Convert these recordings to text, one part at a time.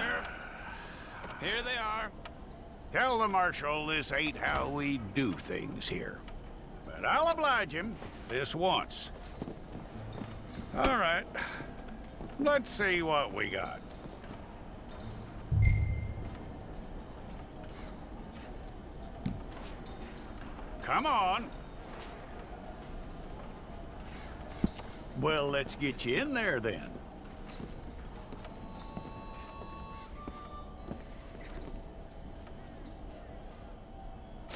Sheriff. Here they are. Tell the Marshal this ain't how we do things here. But I'll oblige him this once. All right. Let's see what we got. Come on. Well, let's get you in there then.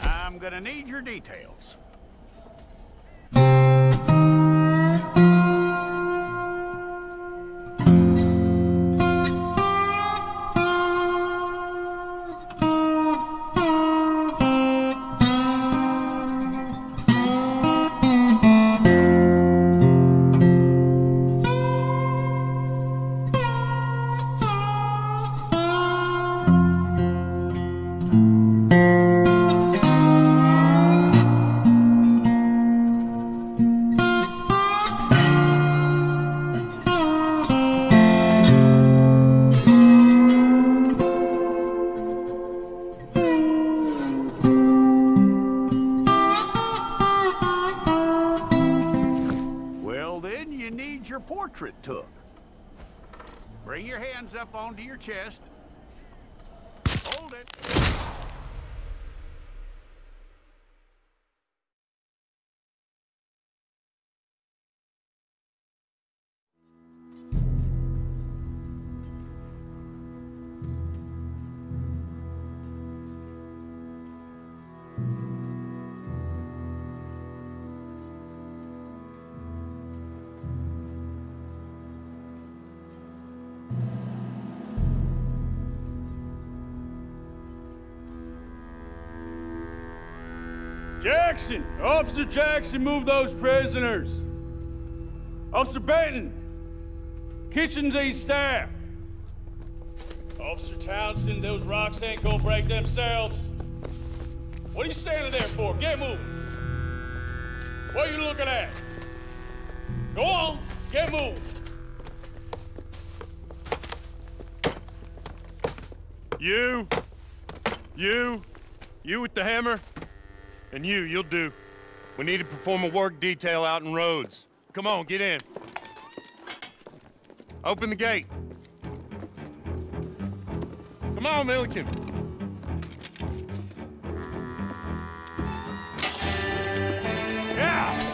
I'm gonna need your details. Portrait took. Bring your hands up onto your chest. Hold it. Jackson! Officer Jackson, move those prisoners! Officer Benton! Kitchens aid staff! Officer Townsend, those rocks ain't gonna break themselves. What are you standing there for? Get moving! What are you looking at? Go on, get moving! You with the hammer? And you'll do. We need to perform a work detail out in Rhodes. Come on, get in. Open the gate. Come on, Milliken. Yeah!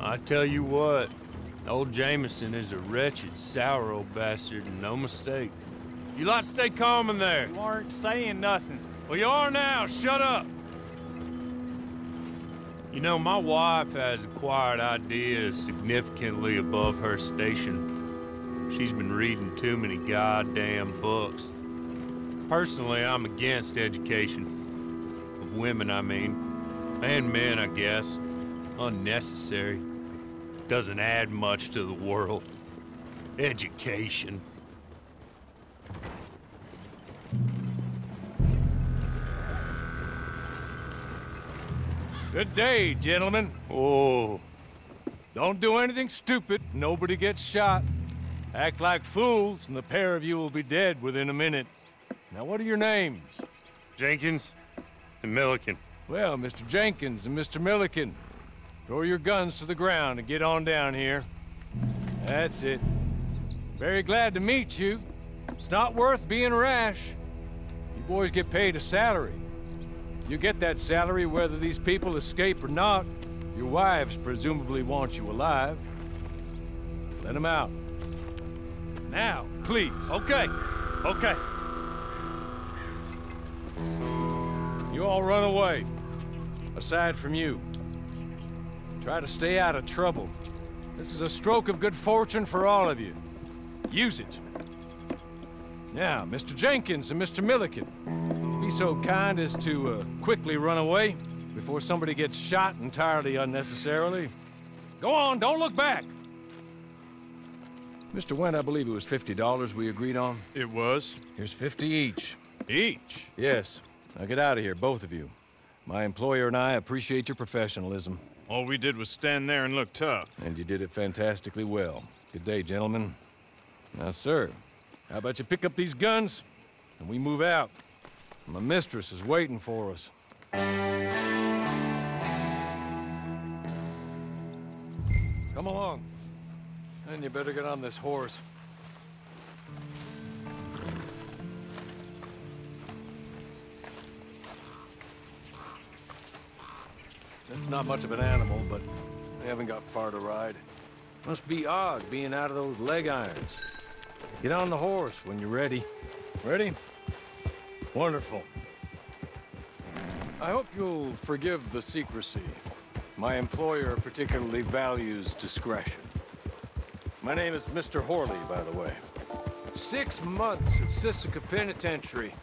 I tell you what, old Jameson is a wretched, sour old bastard, and no mistake. You lot stay calm in there. You aren't saying nothing. Well, you are now. Shut up. You know, my wife has acquired ideas significantly above her station. She's been reading too many goddamn books. Personally, I'm against education. Of women, I mean. And men, I guess. Unnecessary. Doesn't add much to the world. Education. Good day, gentlemen. Oh. Don't do anything stupid. Nobody gets shot. Act like fools, and the pair of you will be dead within a minute. Now, what are your names? Jenkins and Milliken. Well, Mr. Jenkins and Mr. Milliken, throw your guns to the ground and get on down here. That's it. Very glad to meet you. It's not worth being rash. You boys get paid a salary. You get that salary whether these people escape or not. Your wives presumably want you alive. Let them out. Now, please. Okay. Okay. You all run away. Aside from you. Try to stay out of trouble. This is a stroke of good fortune for all of you. Use it. Now, Mr. Jenkins and Mr. Milliken, be so kind as to quickly run away before somebody gets shot entirely unnecessarily. Go on, don't look back. Mr. Wendt, I believe it was $50 we agreed on. It was? Here's 50 each. Each? Yes. Now get out of here, both of you. My employer and I appreciate your professionalism. All we did was stand there and look tough. And you did it fantastically well. Good day, gentlemen. Now, sir, how about you pick up these guns and we move out? My mistress is waiting for us. Come along. And you better get on this horse. It's not much of an animal, but they haven't got far to ride. Must be odd being out of those leg irons. Get on the horse when you're ready. Ready? Wonderful. I hope you'll forgive the secrecy. My employer particularly values discretion. My name is Mr. Horley, by the way. 6 months at Sisika Penitentiary,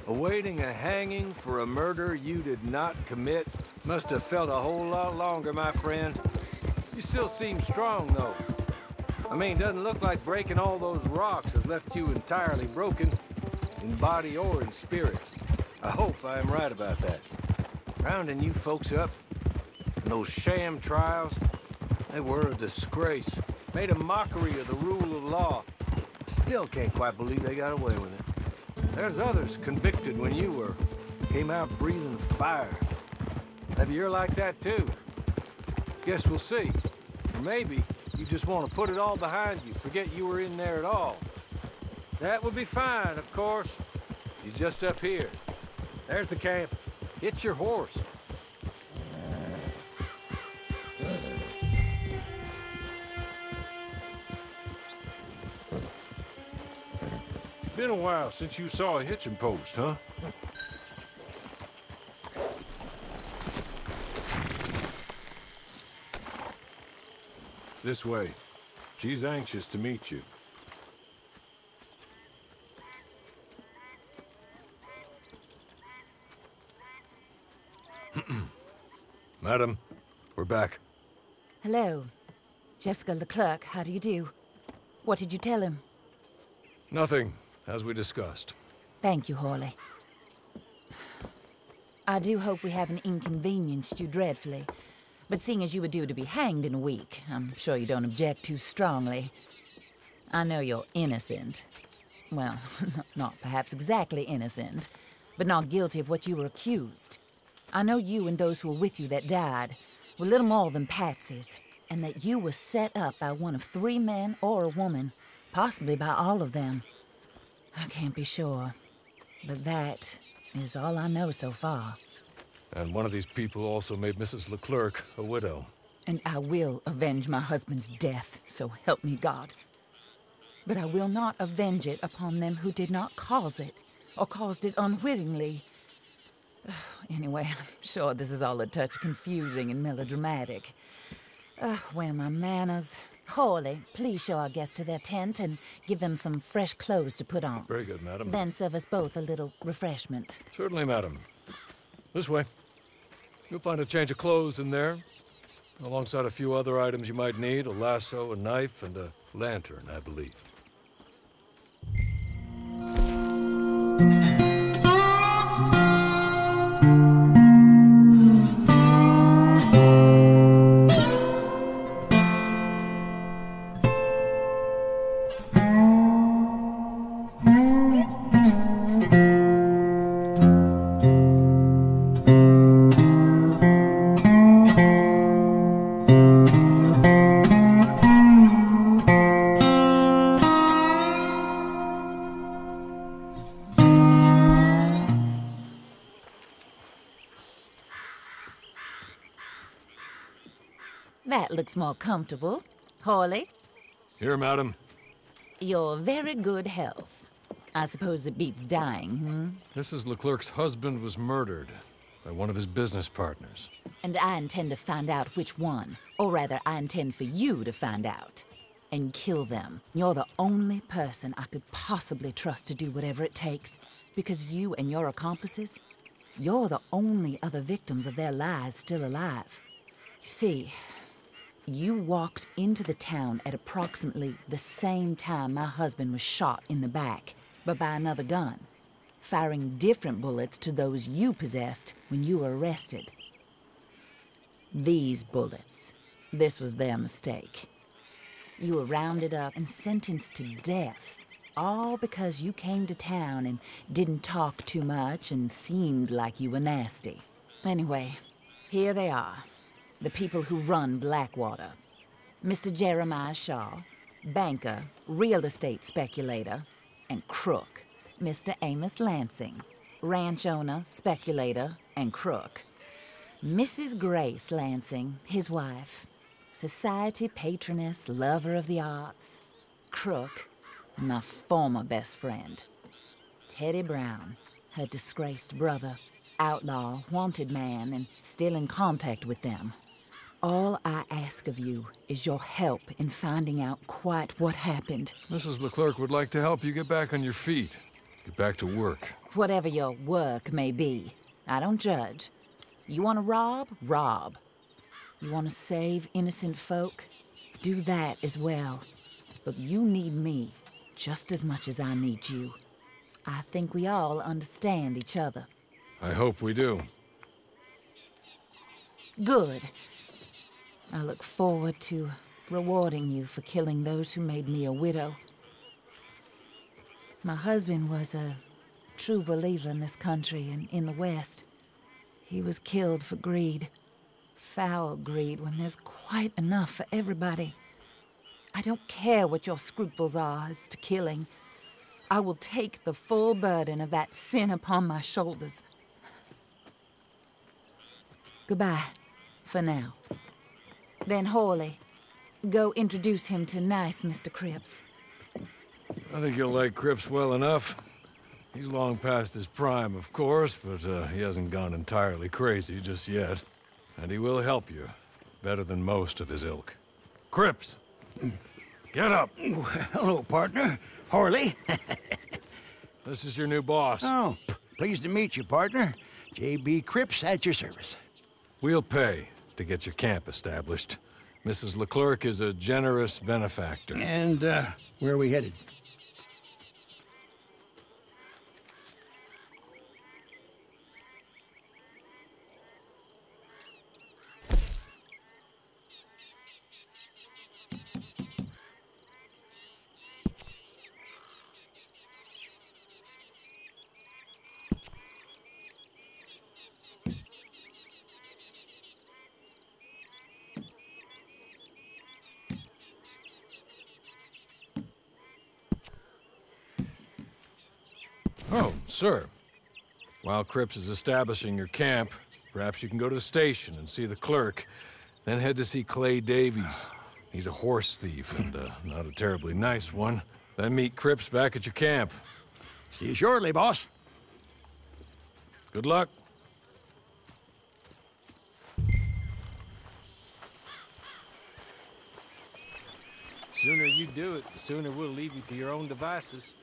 awaiting a hanging for a murder you did not commit. Must have felt a whole lot longer, my friend. You still seem strong, though. I mean, doesn't look like breaking all those rocks has left you entirely broken, in body or in spirit. I hope I am right about that. Rounding you folks up, and those sham trials, they were a disgrace. Made a mockery of the rule of law. Still can't quite believe they got away with it. There's others convicted when you were. Came out breathing fire. Maybe you're like that too. Guess we'll see. Or maybe you just want to put it all behind you, forget you were in there at all. That would be fine, of course. You're just up here. There's the camp. Get your horse. Been a while since you saw a hitching post, huh? This way. She's anxious to meet you. Madam, we're back. Hello. Jessica Leclerc, how do you do? What did you tell him? Nothing, as we discussed. Thank you, Horley. I do hope we haven't inconvenienced you dreadfully. But seeing as you were due to be hanged in a week, I'm sure you don't object too strongly. I know you're innocent. Well, not perhaps exactly innocent, but not guilty of what you were accused. I know you and those who were with you that died were little more than patsies, and that you were set up by one of 3 men or a woman, possibly by all of them. I can't be sure, but that is all I know so far. And one of these people also made Mrs. Leclerc a widow. And I will avenge my husband's death, so help me God. But I will not avenge it upon them who did not cause it, or caused it unwittingly. Anyway, I'm sure this is all a touch confusing and melodramatic. Where are my manners? Horley, please show our guests to their tent and give them some fresh clothes to put on. Very good, madam. Then serve us both a little refreshment. Certainly, madam. This way. You'll find a change of clothes in there, alongside a few other items you might need, a lasso, a knife, and a lantern, I believe. That looks more comfortable. Horley, Here, madam. your very good health. I suppose it beats dying, hmm? Mrs. Leclerc's husband was murdered by one of his business partners. And I intend to find out which one. Or rather, I intend for you to find out. And kill them. You're the only person I could possibly trust to do whatever it takes. Because you and your accomplices, you're the only other victims of their lies still alive. You see, You walked into the town at approximately the same time my husband was shot in the back, but by another gun, firing different bullets to those you possessed when you were arrested. These bullets, this was their mistake. You were rounded up and sentenced to death, all because you came to town and didn't talk too much and seemed like you were nasty. Anyway, here they are, the people who run Blackwater. Mr. Jeremiah Shaw, banker, real estate speculator, and crook. Mr. Amos Lansing, ranch owner, speculator, and crook. Mrs. Grace Lansing, his wife, society patroness, lover of the arts, crook, and my former best friend. Teddy Brown, her disgraced brother, outlaw, wanted man, and still in contact with them. All I ask of you is your help in finding out quite what happened. Mrs. Leclerc would like to help you get back on your feet. Get back to work. Whatever your work may be, I don't judge. You want to rob? Rob. You want to save innocent folk? Do that as well. But you need me just as much as I need you. I think we all understand each other. I hope we do. Good. I look forward to rewarding you for killing those who made me a widow. My husband was a true believer in this country and in the West. He was killed for greed. Foul greed when there's quite enough for everybody. I don't care what your scruples are as to killing. I will take the full burden of that sin upon my shoulders. Goodbye, for now. Then Hawley, go introduce him to nice Mr. Cripps. I think you'll like Cripps well enough. He's long past his prime, of course, but he hasn't gone entirely crazy just yet. And he will help you, better than most of his ilk. Cripps! Get up! Hello, partner. Harley. This is your new boss. Oh, pleased to meet you, partner. J.B. Cripps at your service. We'll pay to get your camp established. Mrs. Leclerc is a generous benefactor. And, where are we headed? Oh, sir. While Cripps is establishing your camp, perhaps you can go to the station and see the clerk, then head to see Clay Davies. He's a horse thief, and not a terribly nice one. Then meet Cripps back at your camp. See you shortly, boss. Good luck. Sooner you do it, the sooner we'll leave you to your own devices.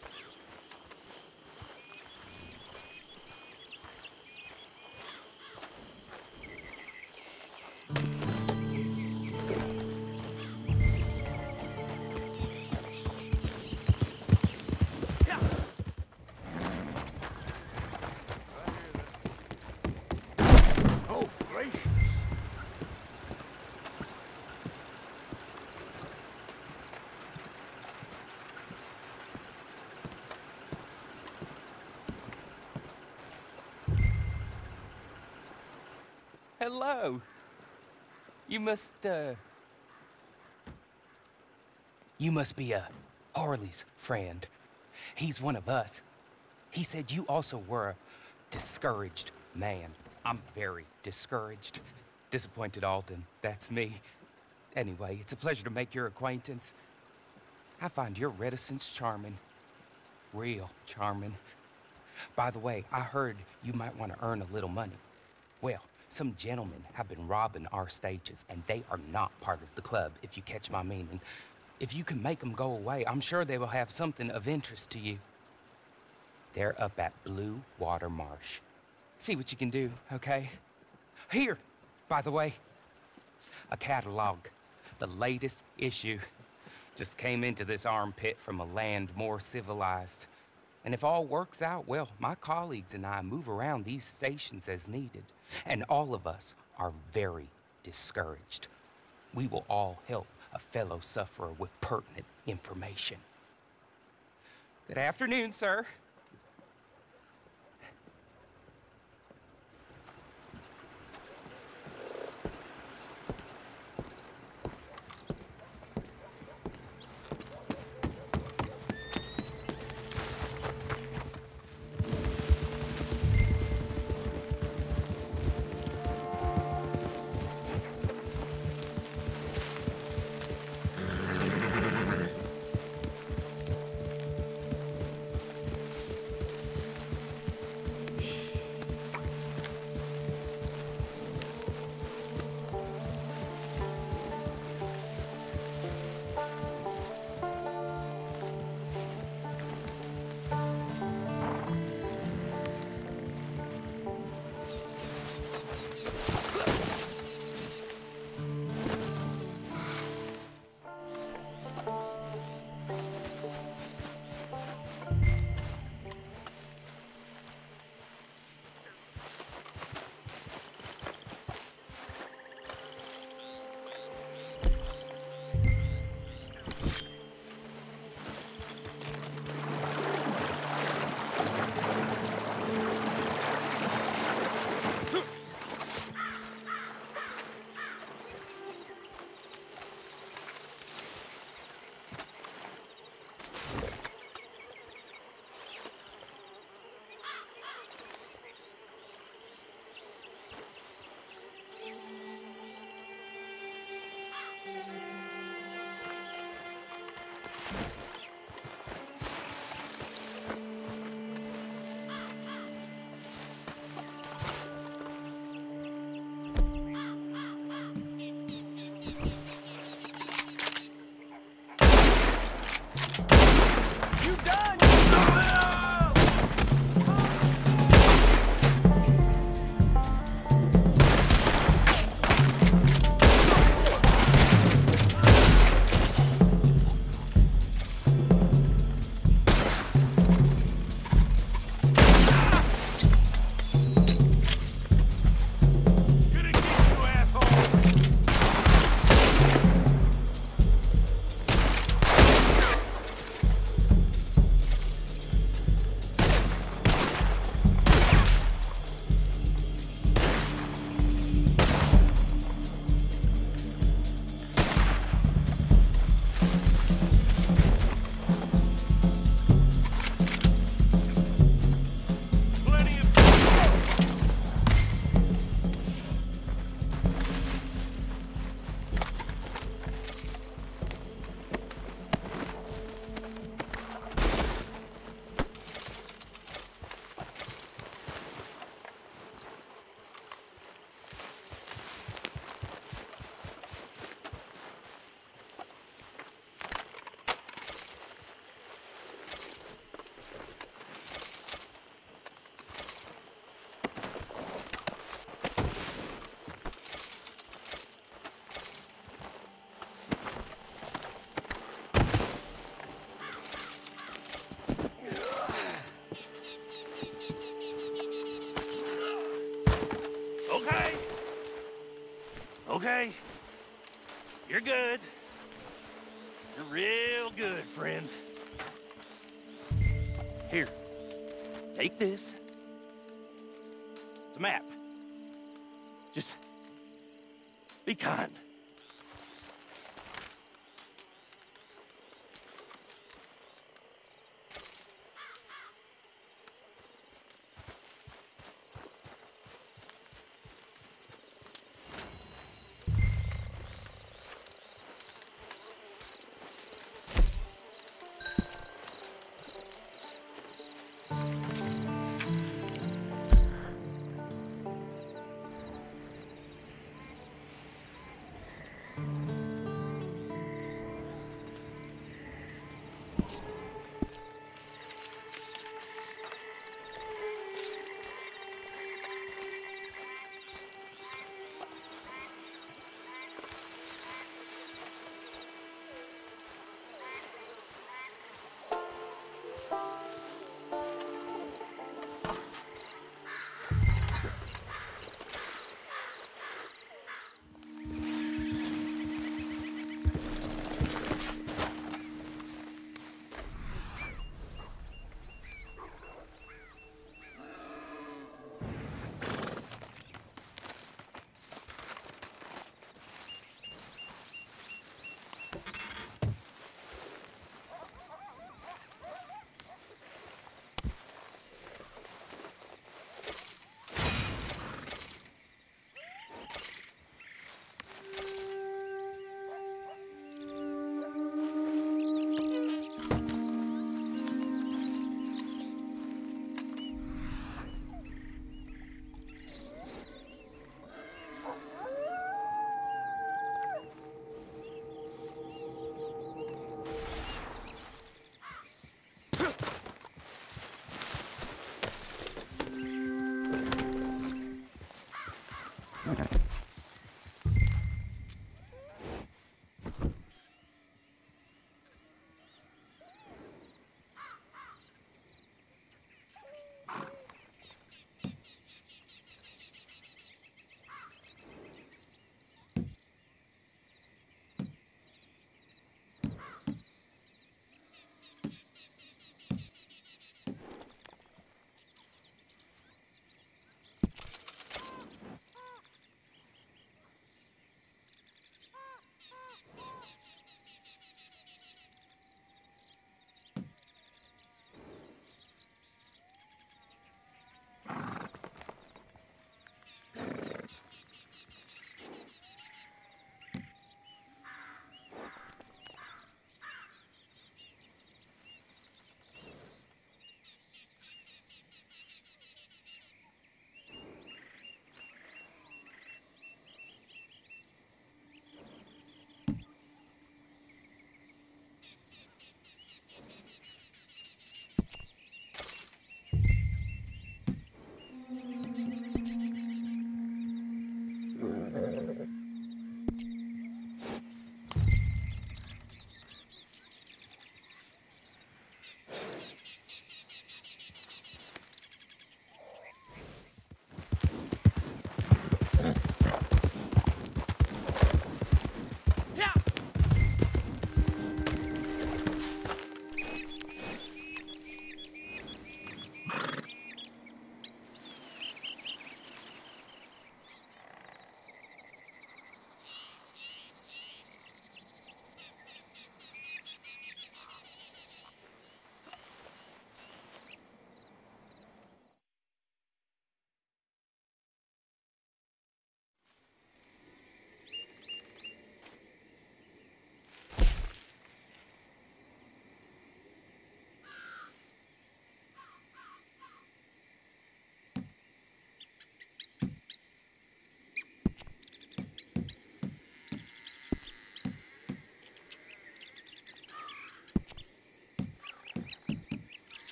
Oh, great. Hello. You must be, Harley's friend. He's one of us. He said you also were a discouraged man. I'm very discouraged. Disappointed Alden, that's me. Anyway, it's a pleasure to make your acquaintance. I find your reticence charming. Real charming. By the way, I heard you might want to earn a little money. Well, some gentlemen have been robbing our stages, and they are not part of the club, if you catch my meaning. If you can make them go away, I'm sure they will have something of interest to you. They're up at Blue Water Marsh. See what you can do, okay? Here, by the way, a catalog. the latest issue. Just came into this armpit from a land more civilized. And if all works out, well, my colleagues and I move around these stations as needed. And all of us are very discouraged. We will all help a fellow sufferer with pertinent information. Good afternoon, sir. Okay? You're good. You're real good, friend. Here, take this. It's a map. Just be kind.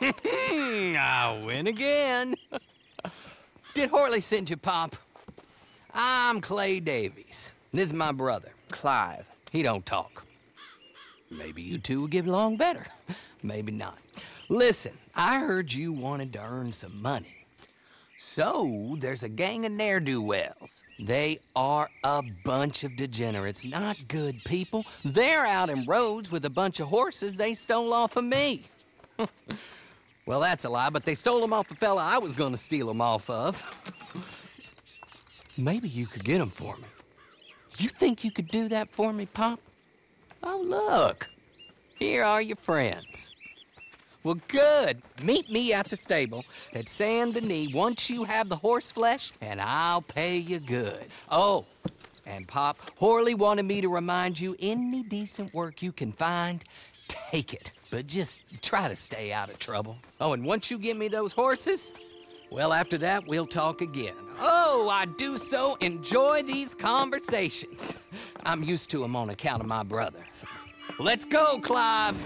I win again. Did Horley send you, Pop? I'm Clay Davies. This is my brother, Clive. He don't talk. Maybe you two will get along better. Maybe not. Listen, I heard you wanted to earn some money. So, there's a gang of ne'er-do-wells. They are a bunch of degenerates, not good people. They're out in roads with a bunch of horses they stole off of me. Well, that's a lie, but they stole them off the fella I was gonna steal them off of. Maybe you could get them for me. You think you could do that for me, Pop? Oh, look. Here are your friends. Well, good. Meet me at the stable at Saint Denis once you have the horse flesh, and I'll pay you good. Oh, and Pop, Horley wanted me to remind you, any decent work you can find, take it. But just try to stay out of trouble. Oh, and once you give me those horses, well, after that, we'll talk again. Oh, I do so enjoy these conversations. I'm used to them on account of my brother. Let's go, Clive.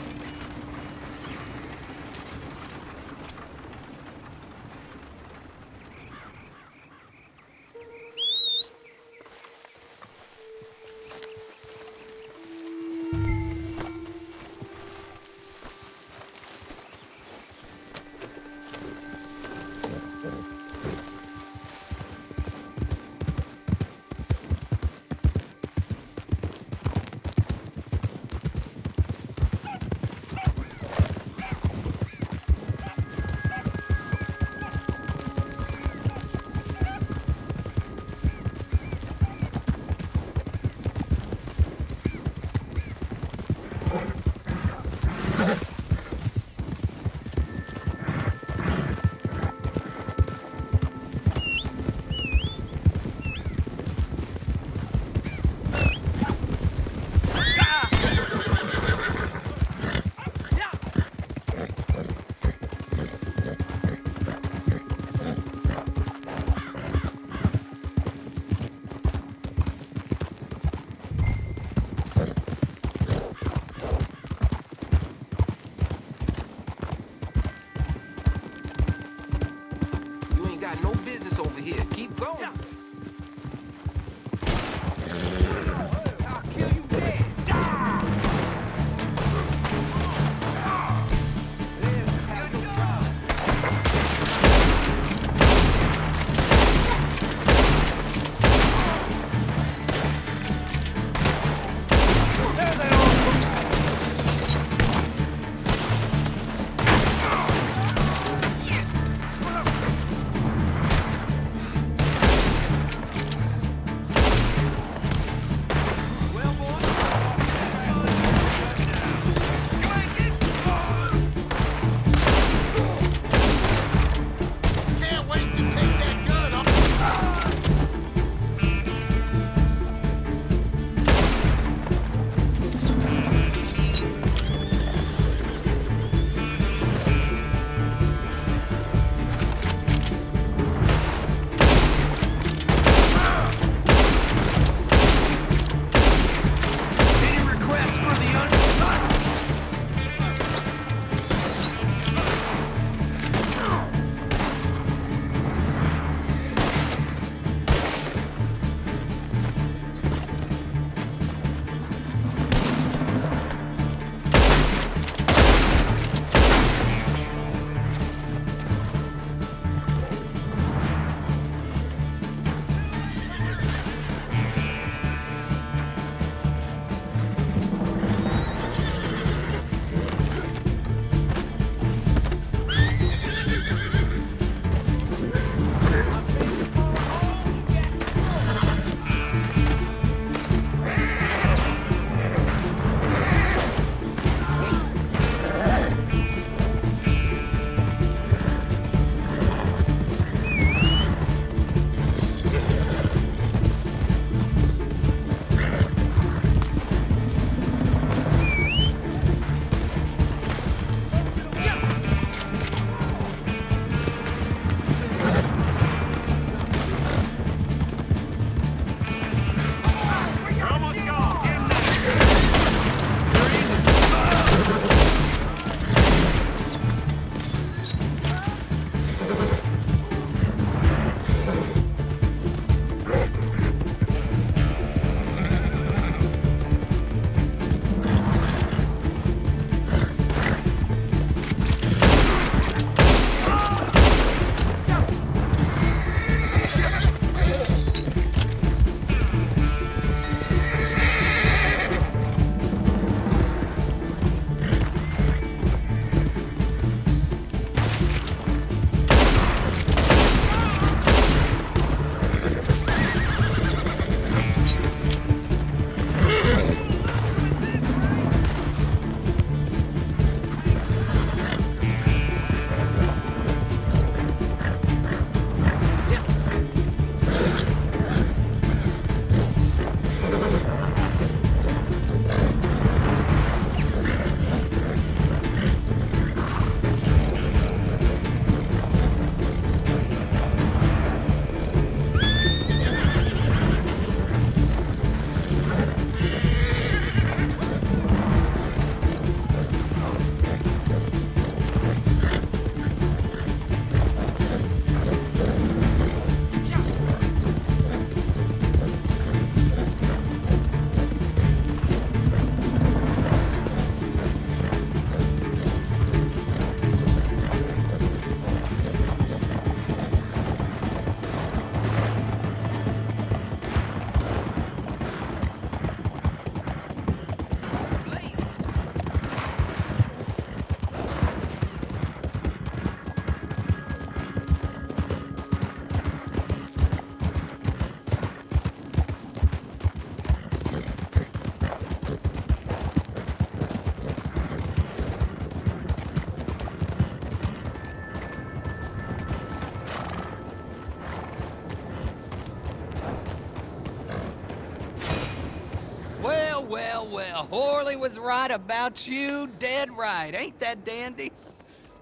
Well, well, well. Horley was right about you, dead right. Ain't that dandy?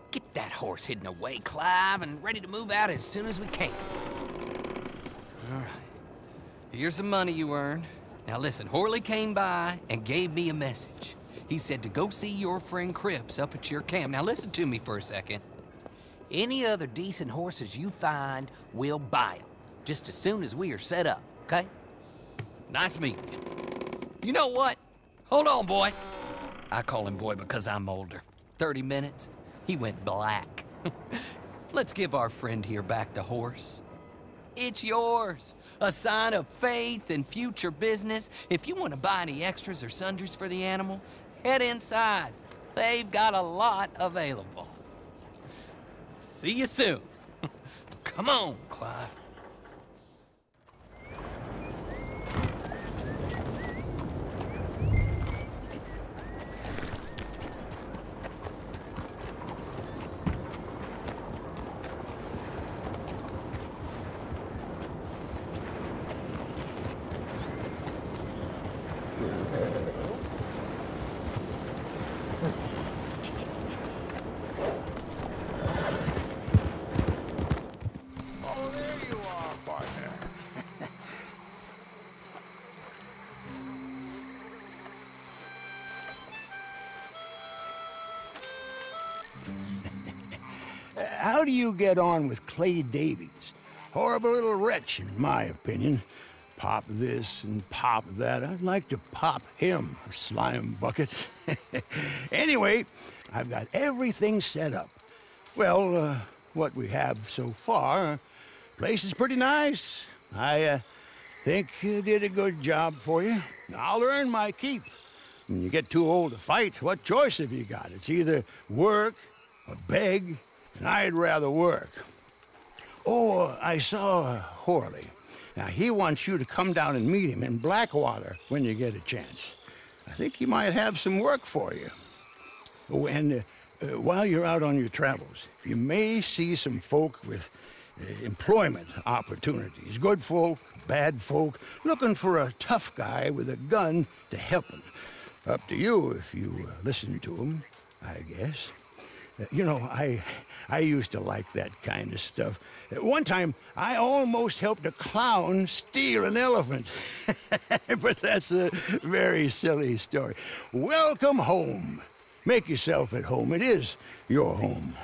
Get that horse hidden away, Clive, and ready to move out as soon as we can. All right. Here's the money you earned. Now listen, Horley came by and gave me a message. He said to go see your friend Cripps up at your camp. Now listen to me for a second. Any other decent horses you find, we'll buy them. Just as soon as we are set up, okay? Nice meeting you. You know what? Hold on, boy. I call him boy because I'm older. 30 minutes, he went black. Let's give our friend here back the horse. It's yours. A sign of faith and future business. If you want to buy any extras or sundries for the animal, head inside. They've got a lot available. See you soon. Come on, Clive. Oh, there you are, partner. How do you get on with Clay Davies? Horrible little wretch, in my opinion. Pop this and pop that. I'd like to pop him, slime bucket. Anyway, I've got everything set up. Well, what we have so far, place is pretty nice. I think you did a good job for you. I'll earn my keep. When you get too old to fight, what choice have you got? It's either work or beg, and I'd rather work. Oh, I saw Horley. Now, he wants you to come down and meet him in Blackwater when you get a chance. I think he might have some work for you. Oh, and while you're out on your travels, you may see some folk with employment opportunities. Good folk, bad folk, looking for a tough guy with a gun to help them. Up to you if you listen to them, I guess. You know, I used to like that kind of stuff. One time, I almost helped a clown steal an elephant. But that's a very silly story. Welcome home. Make yourself at home. It is your home.